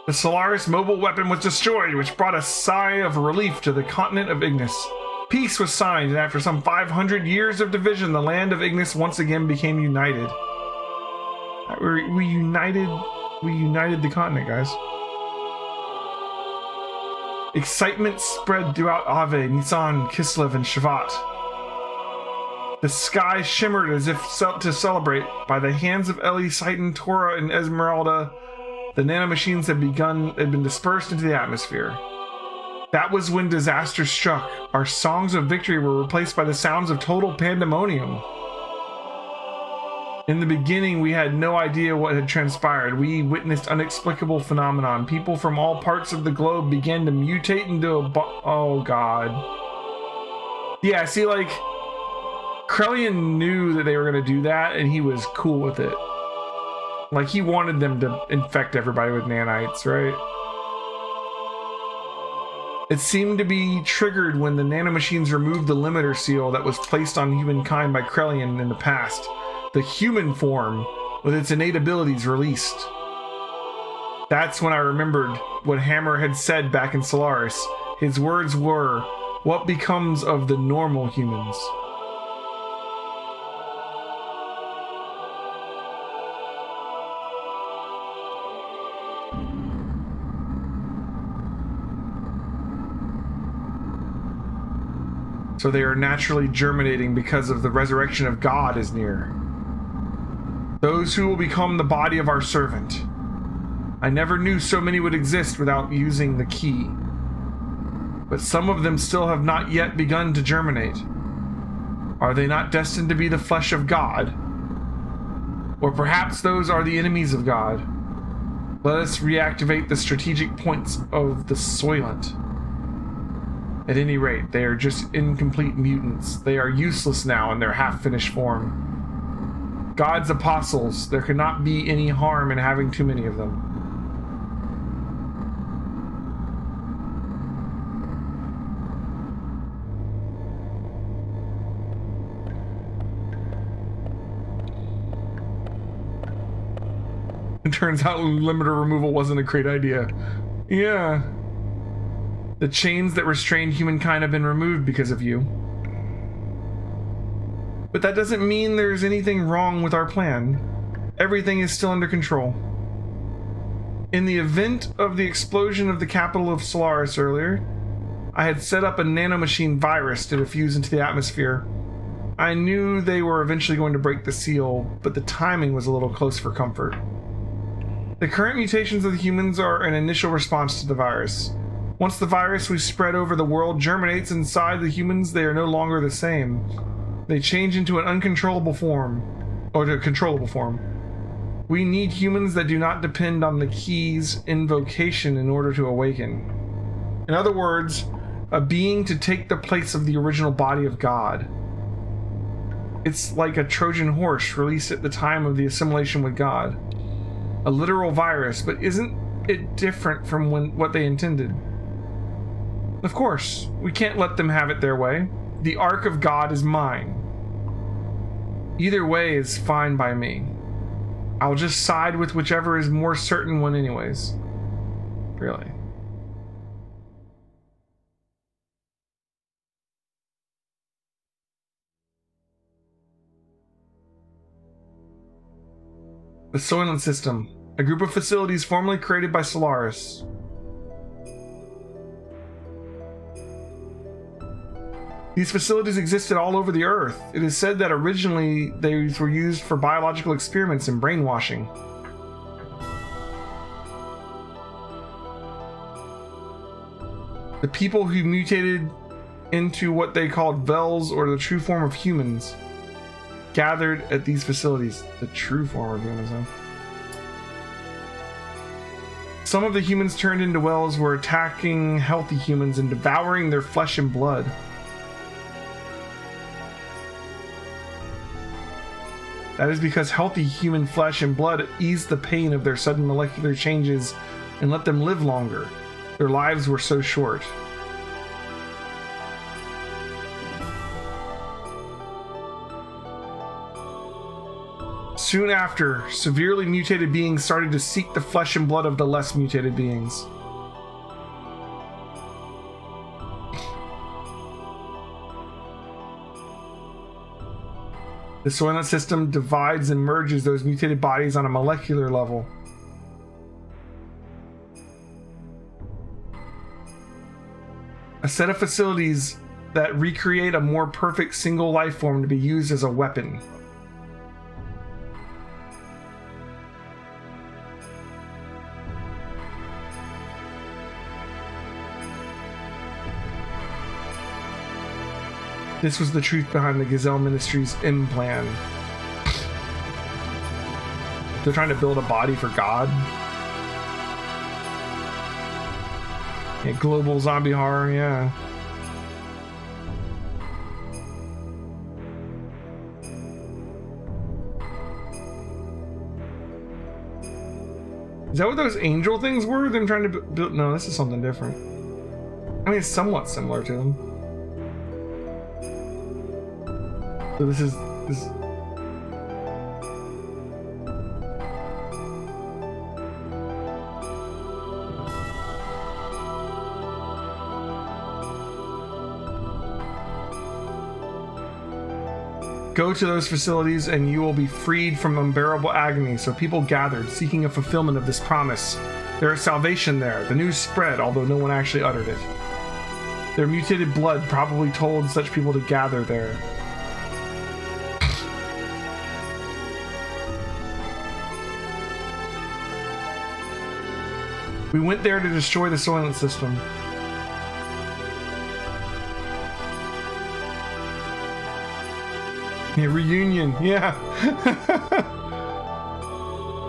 The Solaris mobile weapon was destroyed, which brought a sigh of relief to the continent of Ignis. Peace was signed, and after some 500 years of division, the land of Ignis once again became united. We united the continent, guys. Excitement spread throughout Ave, Nisan, Kislev, and Shavat. The sky shimmered as if to celebrate. By the hands of Eli, Citan, Tora, and Esmeralda, the nanomachines had been dispersed into the atmosphere. That was when disaster struck. Our songs of victory were replaced by the sounds of total pandemonium. In the beginning, we had no idea what had transpired. We witnessed unexplicable phenomenon. People from all parts of the globe began to mutate into a oh god. Yeah, see, like, Krellian knew that they were going to do that, and he was cool with it. Like, he wanted them to infect everybody with nanites, right? It seemed to be triggered when the nanomachines removed the limiter seal that was placed on humankind by Krellian in the past. The human form, with its innate abilities, released. That's when I remembered what Hammer had said back in Solaris. His words were, "What becomes of the normal humans?" So they are naturally germinating because of the resurrection of God is near. Those who will become the body of our servant. I never knew so many would exist without using the key. But some of them still have not yet begun to germinate. Are they not destined to be the flesh of God? Or perhaps those are the enemies of God. Let us reactivate the strategic points of the Soylent. At any rate, they are just incomplete mutants. They are useless now in their half-finished form. God's apostles, there cannot be any harm in having too many of them. It turns out limiter removal wasn't a great idea. Yeah. The chains that restrained humankind have been removed because of you. But that doesn't mean there's anything wrong with our plan. Everything is still under control. In the event of the explosion of the capital of Solaris earlier, I had set up a nanomachine virus to diffuse into the atmosphere. I knew they were eventually going to break the seal, but the timing was a little close for comfort. The current mutations of the humans are an initial response to the virus. Once the virus we spread over the world germinates inside the humans, they are no longer the same. They change into an uncontrollable form, or to a controllable form. We need humans that do not depend on the key's invocation in order to awaken. In other words, a being to take the place of the original body of God. It's like a Trojan horse released at the time of the assimilation with God. A literal virus, but isn't it different from what they intended? Of course, we can't let them have it their way. The Ark of God is mine. Either way is fine by me. I'll just side with whichever is more certain one anyways. Really. The Soylent System, a group of facilities formerly created by Solaris. These facilities existed all over the Earth. It is said that originally these were used for biological experiments and brainwashing. The people who mutated into what they called Vels, or the true form of humans, gathered at these facilities. The true form of humans, huh? Some of the humans turned into Wells were attacking healthy humans and devouring their flesh and blood. That is because healthy human flesh and blood eased the pain of their sudden molecular changes and let them live longer. Their lives were so short. Soon after, severely mutated beings started to seek the flesh and blood of the less mutated beings. The Soylent system divides and merges those mutated bodies on a molecular level. A set of facilities that recreate a more perfect single life form to be used as a weapon. This was the truth behind the Gazelle Ministry's M plan. They're trying to build a body for God. Yeah, global zombie horror, yeah. Is that what those angel things were? Them trying to build? No, this is something different. I mean, it's somewhat similar to them. So this is Go to those facilities and you will be freed from unbearable agony. So people gathered, seeking a fulfillment of this promise. There is salvation there. The news spread, although no one actually uttered it. Their mutated blood probably told such people to gather there. We went there to destroy the Soylent system. Yeah, reunion, yeah.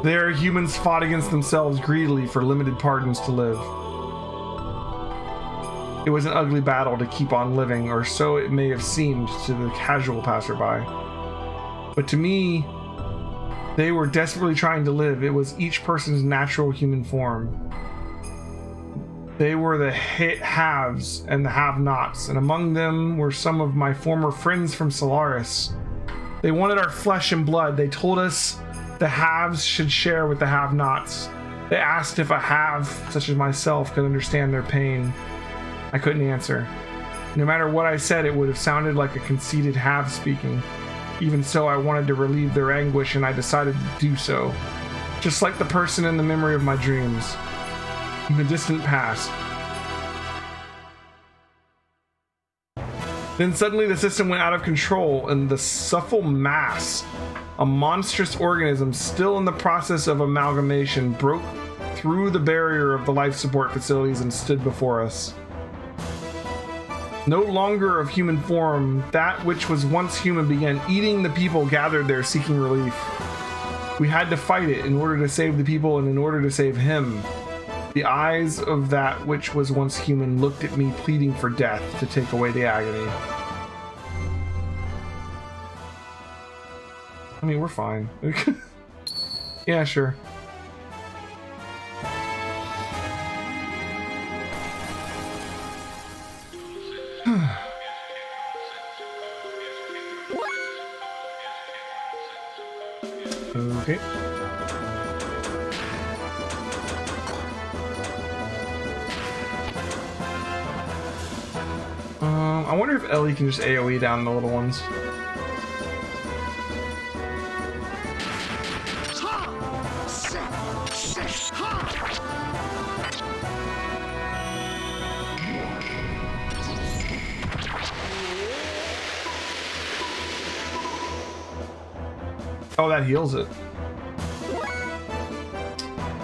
There, humans fought against themselves greedily for limited pardons to live. It was an ugly battle to keep on living, or so it may have seemed to the casual passerby. But to me, they were desperately trying to live. It was each person's natural human form. They were the haves and the have-nots, and among them were some of my former friends from Solaris. They wanted our flesh and blood. They told us the haves should share with the have-nots. They asked if a have, such as myself, could understand their pain. I couldn't answer. No matter what I said, it would have sounded like a conceited have speaking. Even so, I wanted to relieve their anguish, and I decided to do so. Just like the person in the memory of my dreams. In the distant past. Then suddenly the system went out of control, and the Suffle Mass, a monstrous organism still in the process of amalgamation, broke through the barrier of the life support facilities and stood before us. No longer of human form, that which was once human began eating the people gathered there seeking relief. We had to fight it in order to save the people and in order to save him. The eyes of that which was once human looked at me, pleading for death to take away the agony. I mean, we're fine. Yeah, sure. Okay. I wonder if Ellie can just AoE down the little ones. Oh, that heals it.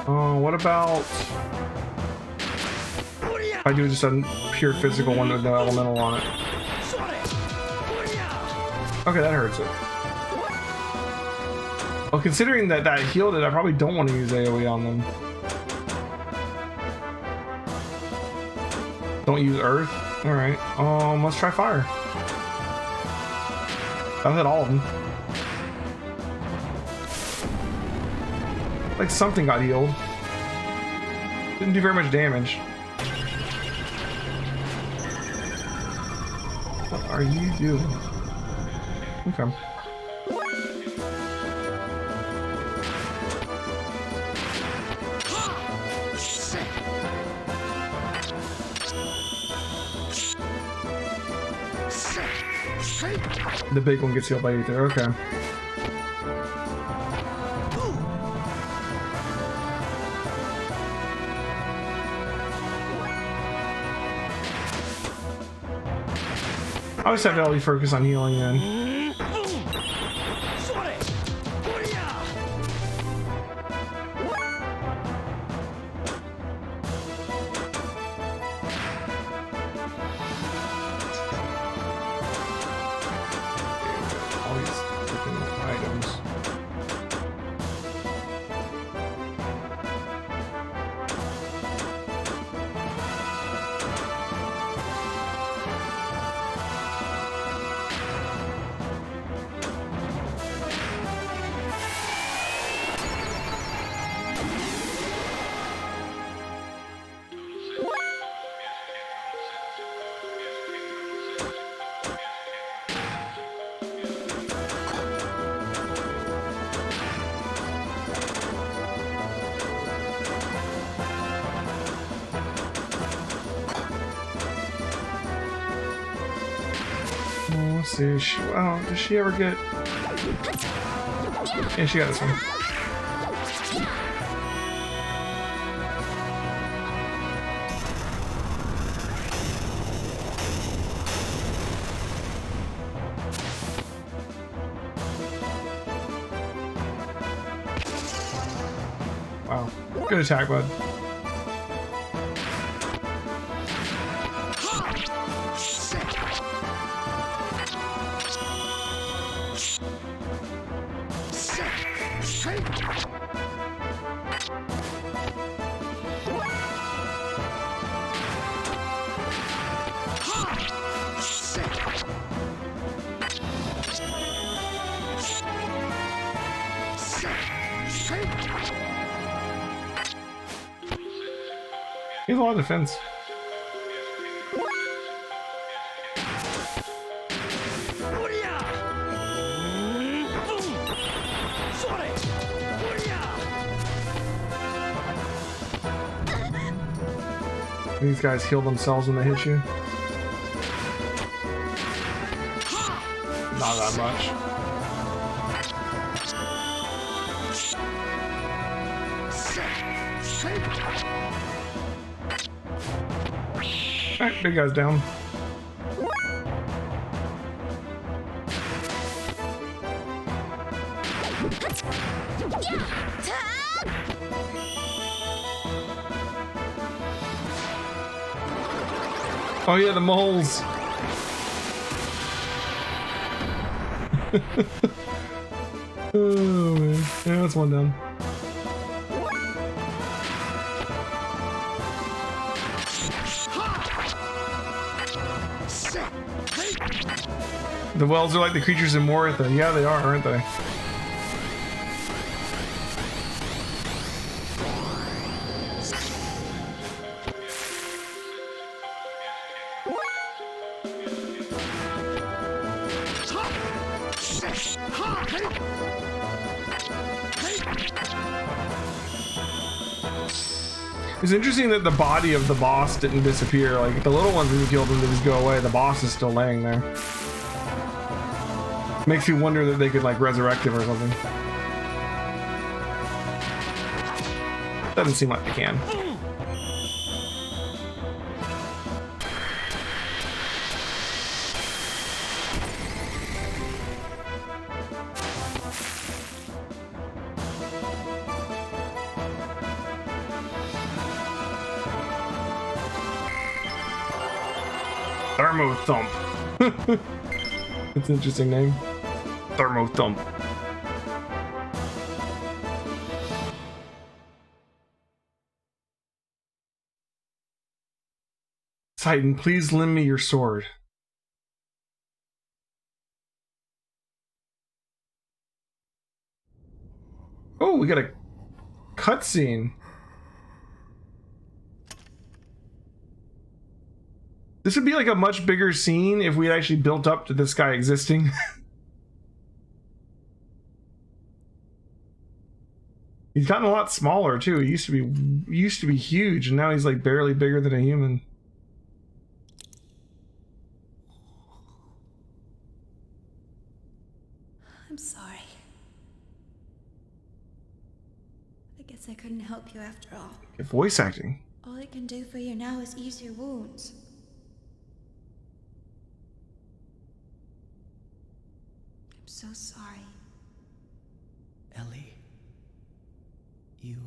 What about if I do just a pure physical one with no elemental on it? Okay, that hurts it. Well, considering that that healed it, I probably don't want to use AoE on them. Don't use Earth? Alright. Let's try Fire. I'll hit all of them. Like something got healed. Didn't do very much damage. What are you doing? Okay. The big one gets healed by ether. Okay. I always have to focus on healing then. Let's see. Wow, does she ever get? Yeah, she got this one. Wow, good attack, bud. He has a lot of defense. These guys heal themselves when they hit you. Not that much. Alright, big guy's down. Oh yeah, the moles. Oh man. Yeah, that's one down. The wells are like the creatures in Moritha. Yeah, they are, aren't they? It's interesting that the body of the boss didn't disappear. Like, the little ones, when you killed them, they just go away. The boss is still laying there. Makes you wonder that they could, like, resurrect him or something. Doesn't seem like they can. Thermo Thump. It's an interesting name. Thermo Thump. Titan, please lend me your sword. Oh, we got a cutscene. This would be like a much bigger scene if we had actually built up to this guy existing. He's gotten a lot smaller too. He used to be huge, and now he's like barely bigger than a human. Guess I couldn't help you after all. Voice acting. All I can do for you now is ease your wounds. I'm so sorry. Ellie. You...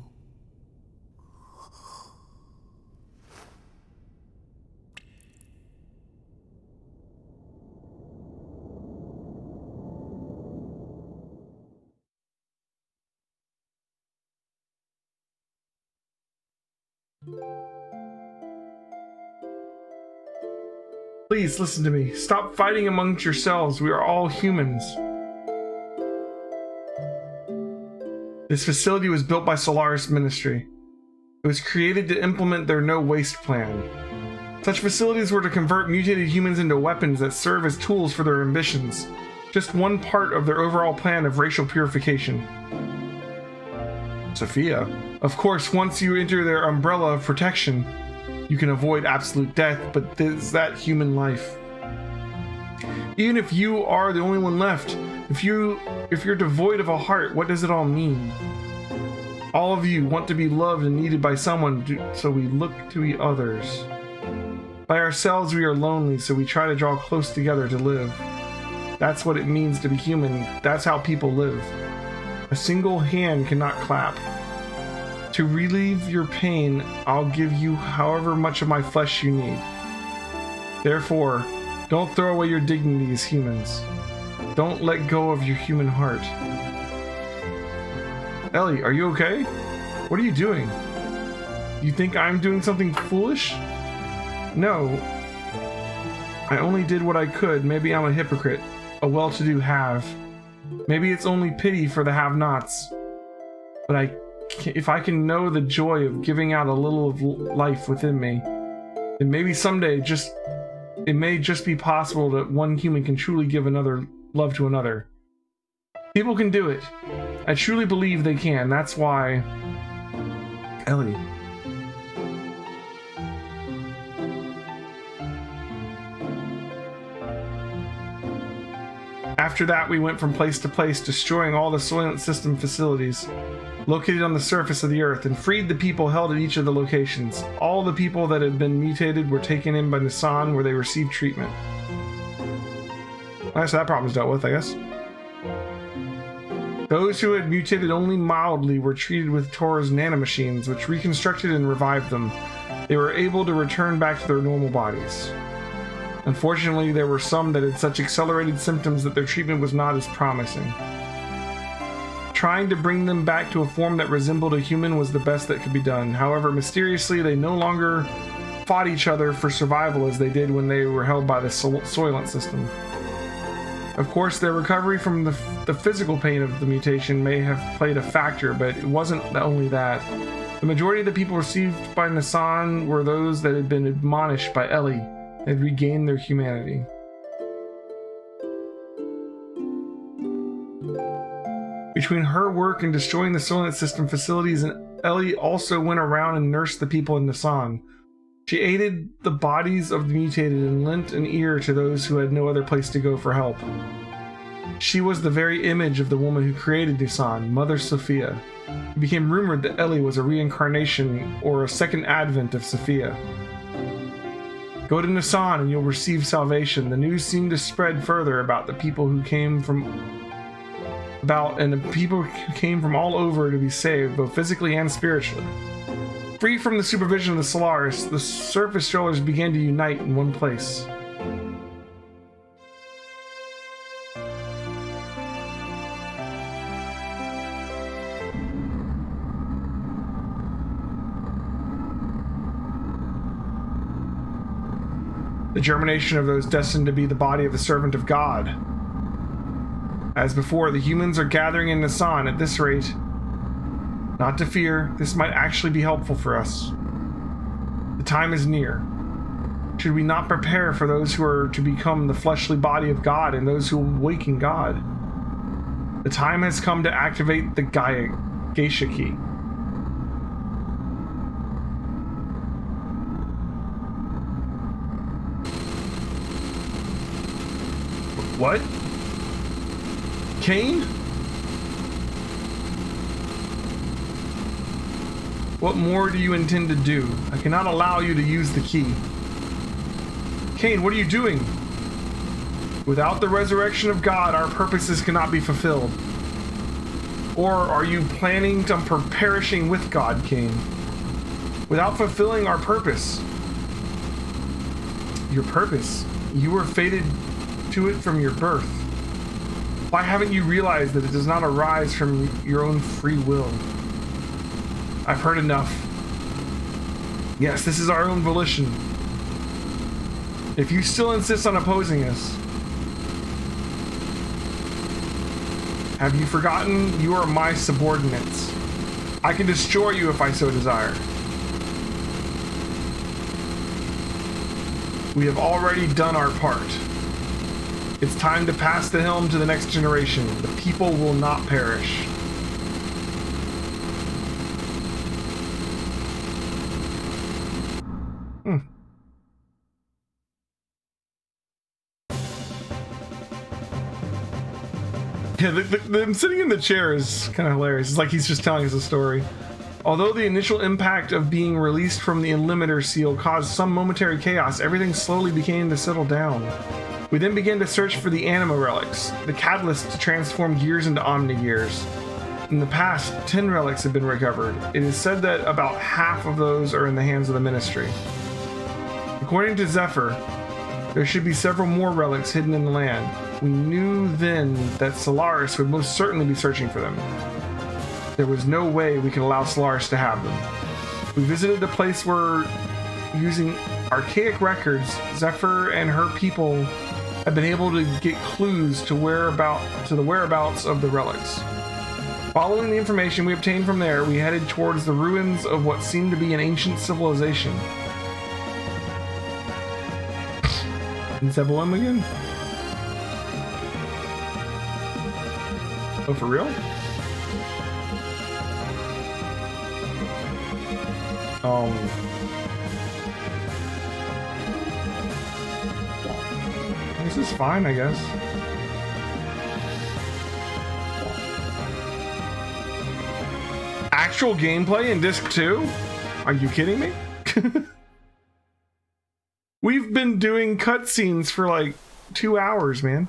Please listen to me. Stop fighting amongst yourselves. We are all humans. This facility was built by Solaris Ministry. It was created to implement their no waste plan. Such facilities were to convert mutated humans into weapons that serve as tools for their ambitions. Just one part of their overall plan of racial purification. Sophia. Of course, once you enter their umbrella of protection, you can avoid absolute death, but is that human life? Even if you are the only one left, if you're devoid of a heart, what does it all mean? All of you want to be loved and needed by someone, so we look to others. By ourselves we are lonely, so we try to draw close together to live. That's what it means to be human. That's how people live. A single hand cannot clap. To relieve your pain, I'll give you however much of my flesh you need. Therefore, don't throw away your dignity as humans. Don't let go of your human heart. Ellie, are you okay? What are you doing? You think I'm doing something foolish? No. I only did what I could. Maybe I'm a hypocrite, a well-to-do have. Maybe it's only pity for the have-nots. But if I can know the joy of giving out a little of life within me, then maybe someday it may just be possible that one human can truly give another love to another. People can do it. I truly believe they can. That's why... Ellie. After that, we went from place to place, destroying all the Soylent System facilities located on the surface of the Earth, and freed the people held at each of the locations. All the people that had been mutated were taken in by Nissan, where they received treatment. Alright, so that problem's dealt with, I guess. Those who had mutated only mildly were treated with Tora's nanomachines, which reconstructed and revived them. They were able to return back to their normal bodies. Unfortunately, there were some that had such accelerated symptoms that their treatment was not as promising. Trying to bring them back to a form that resembled a human was the best that could be done. However, mysteriously, they no longer fought each other for survival as they did when they were held by the Soylent System. Of course, their recovery from the physical pain of the mutation may have played a factor, but it wasn't only that. The majority of the people received by Nissan were those that had been admonished by Ellie and had regained their humanity. Between her work in destroying the Soylent System facilities, and Ellie also went around and nursed the people in Nissan. She aided the bodies of the mutated and lent an ear to those who had no other place to go for help. She was the very image of the woman who created Nissan, Mother Sophia. It became rumored that Ellie was a reincarnation or a second advent of Sophia. Go to Nissan and you'll receive salvation. The news seemed to spread further about the people who came from all over to be saved, both physically and spiritually. Free from the supervision of the Solaris, the surface dwellers began to unite in one place. The germination of those destined to be the body of the servant of God. As before, the humans are gathering in Nissan at this rate. Not to fear, this might actually be helpful for us. The time is near. Should we not prepare for those who are to become the fleshly body of God and those who will awaken God? The time has come to activate the Geisha key. What? Kane? What more do you intend to do? I cannot allow you to use the key. Cain, what are you doing? Without the resurrection of God, our purposes cannot be fulfilled. Or are you planning on perishing with God, Cain? Without fulfilling our purpose. Your purpose? You were fated to it from your birth. Why haven't you realized that it does not arise from your own free will? I've heard enough. Yes, this is our own volition. If you still insist on opposing us, have you forgotten you are my subordinates? I can destroy you if I so desire. We have already done our part. It's time to pass the helm to the next generation. The people will not perish. Yeah, them sitting in the chair is kind of hilarious. It's like he's just telling us a story. Although the initial impact of being released from the Illimiter seal caused some momentary chaos, everything slowly began to settle down. We then began to search for the Anima Relics, the catalyst to transform gears into Omni-Gears. In the past, 10 relics have been recovered. It is said that about half of those are in the hands of the Ministry. According to Zephyr, there should be several more relics hidden in the land. We knew then that Solaris would most certainly be searching for them. There was no way we could allow Solaris to have them. We visited the place where, using archaic records, Zephyr and her people have been able to get clues to the whereabouts of the relics. Following the information we obtained from there, we headed towards the ruins of what seemed to be an ancient civilization. Is that Zebulon again? Oh, for real? This is fine, I guess. Actual gameplay in disc 2? Are you kidding me? We've been doing cutscenes for like 2 hours, man.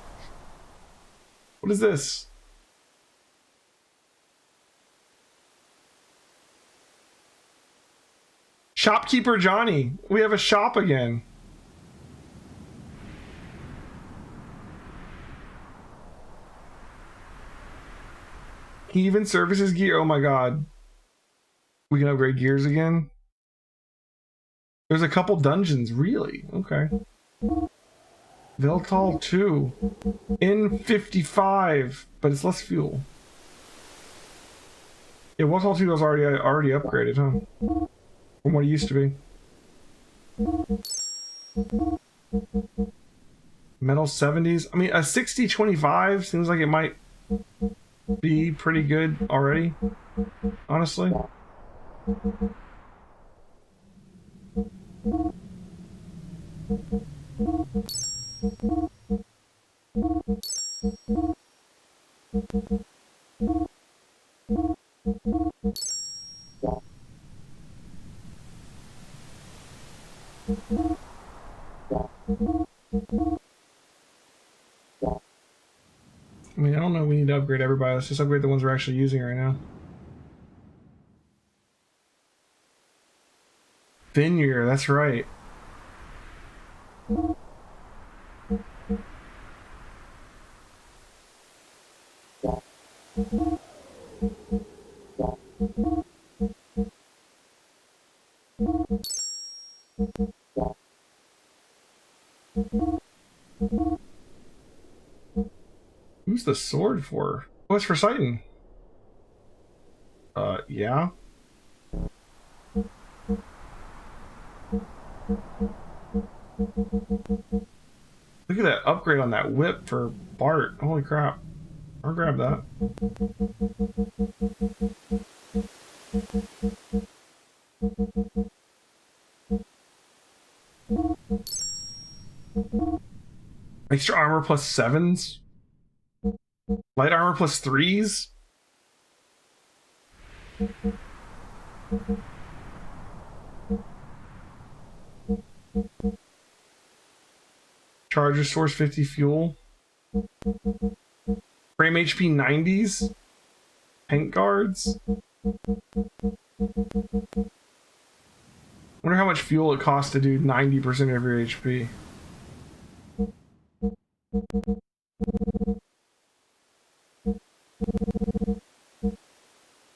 What is this? Shopkeeper Johnny. We have a shop again. He even services gear. Oh my god. We can upgrade gears again. There's a couple dungeons, really? Okay. Veltal 2. N55, but it's less fuel. Yeah, Veltal 2 was already upgraded, huh? From what it used to be. Metal 70s. I mean, a 6025 seems like it might be pretty good already, honestly. I mean, I don't know, we need to upgrade everybody. Let's just upgrade the ones we're actually using right now. Vineyard, that's right. Who's the sword for? Oh, it's for Sighton. Yeah. Look at that upgrade on that whip for Bart. Holy crap. I'll grab that. Extra armor plus 7s? Light armor plus 3s? Charge restores 50 fuel. Frame HP 90s. Tank guards. Wonder how much fuel it costs to do 90% of your HP.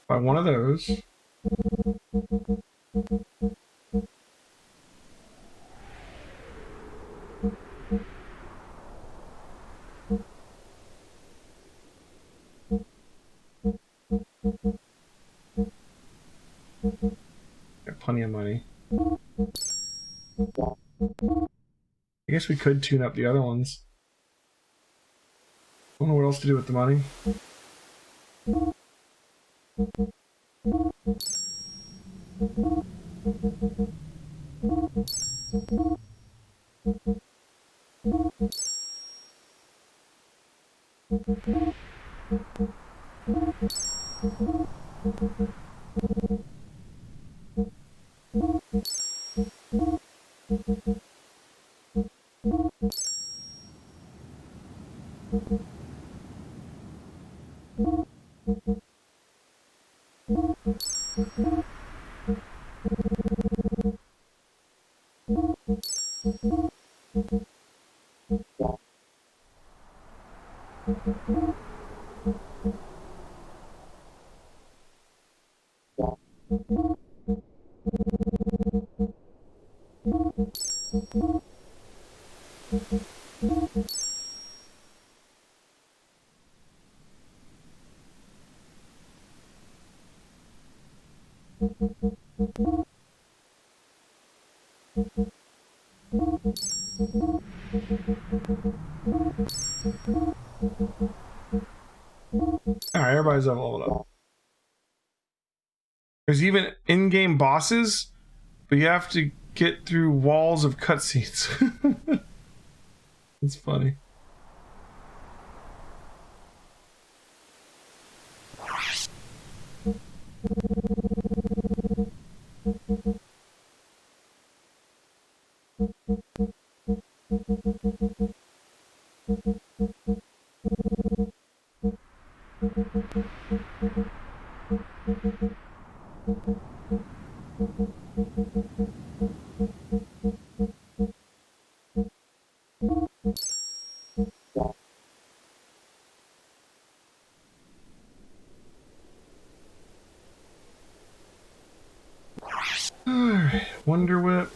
Buy one of those. Got plenty of money. I guess we could tune up the other ones. I don't know what else to do with the money. Alright, everybody's leveled up. There's even in-game bosses, but you have to get through walls of cutscenes. It's funny. Alright, Wonder Whip.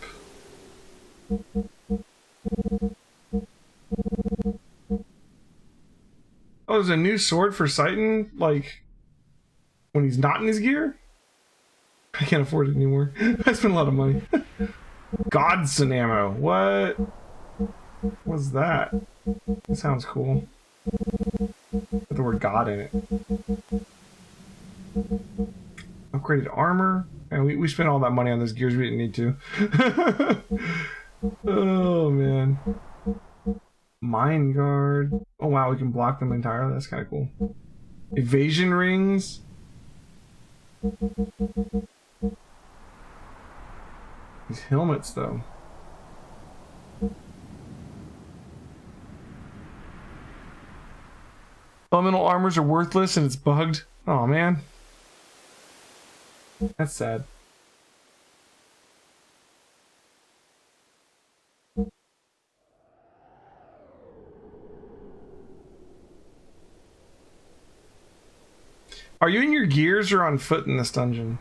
Oh, there's a new sword for Satan, like, when he's not in his gear? I can't afford it anymore. I spent a lot of money. Godson ammo. What? What's that? That sounds cool. With the word God in it. Upgraded armor. And we spent all that money on those gears we didn't need to. Oh, man. Mine guard. Oh, wow, we can block them entirely. That's kind of cool. Evasion rings. These helmets, though. Elemental armors are worthless and it's bugged. Oh, man. That's sad. Are you in your gears or on foot in this dungeon?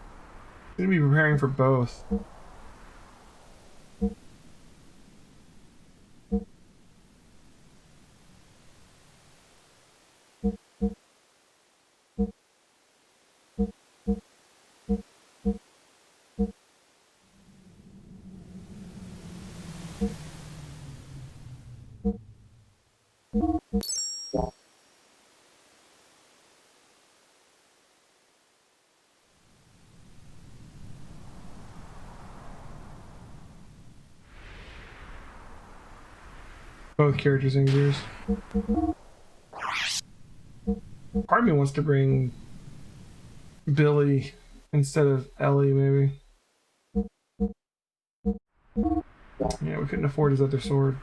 I'm gonna be preparing for both. Both characters in gears. Part of me wants to bring Billy instead of Ellie, maybe. Yeah, we couldn't afford his other sword.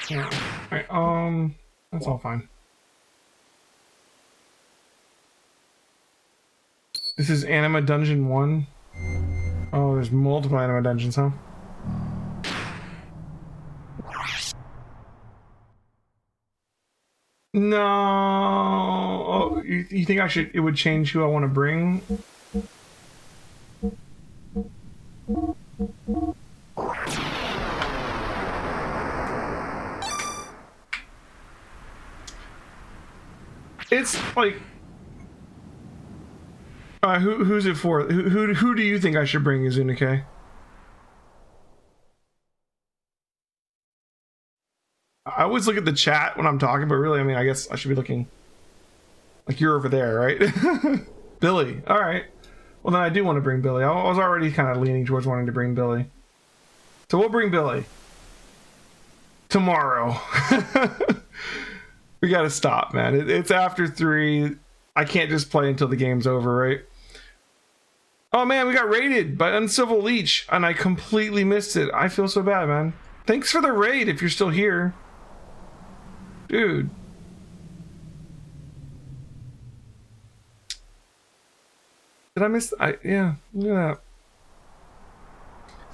Yeah. Alright, that's all fine. This is Anima Dungeon 1. Oh, there's multiple Anima Dungeons, huh? No. Oh, you think it would change who I want to bring? It's like, who's it for? Who do you think I should bring, Izunuke? I always look at the chat when I'm talking, but really, I mean, I guess I should be looking like you're over there, right? Billy. All right. Well, then I do want to bring Billy. I was already kind of leaning towards wanting to bring Billy. So we'll bring Billy tomorrow. We got to stop, man. It's after 3. I can't just play until the game's over, right? Oh, man, we got raided by Uncivil Leech, and I completely missed it. I feel so bad, man. Thanks for the raid if you're still here. Dude. Did I miss? Yeah, look at that.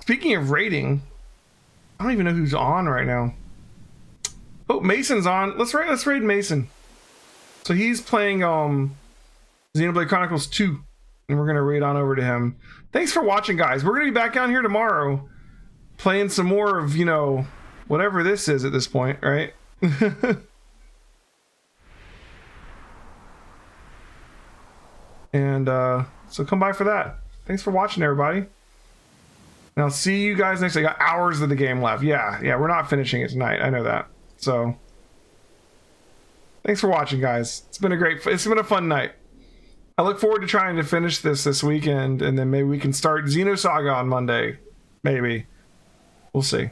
Speaking of raiding, I don't even know who's on right now. Oh, Mason's on. Let's raid Mason. So he's playing Xenoblade Chronicles 2, and we're gonna raid on over to him. Thanks for watching, guys. We're gonna be back down here tomorrow, playing some more of, you know, whatever this is at this point, right? And so come by for that. Thanks for watching, everybody. And I'll see you guys next. I got hours of the game left. Yeah, we're not finishing it tonight. I know that. So thanks for watching, guys. It's been a fun night. I look forward to trying to finish this weekend, and then maybe we can start Xenosaga on Monday. Maybe. We'll see.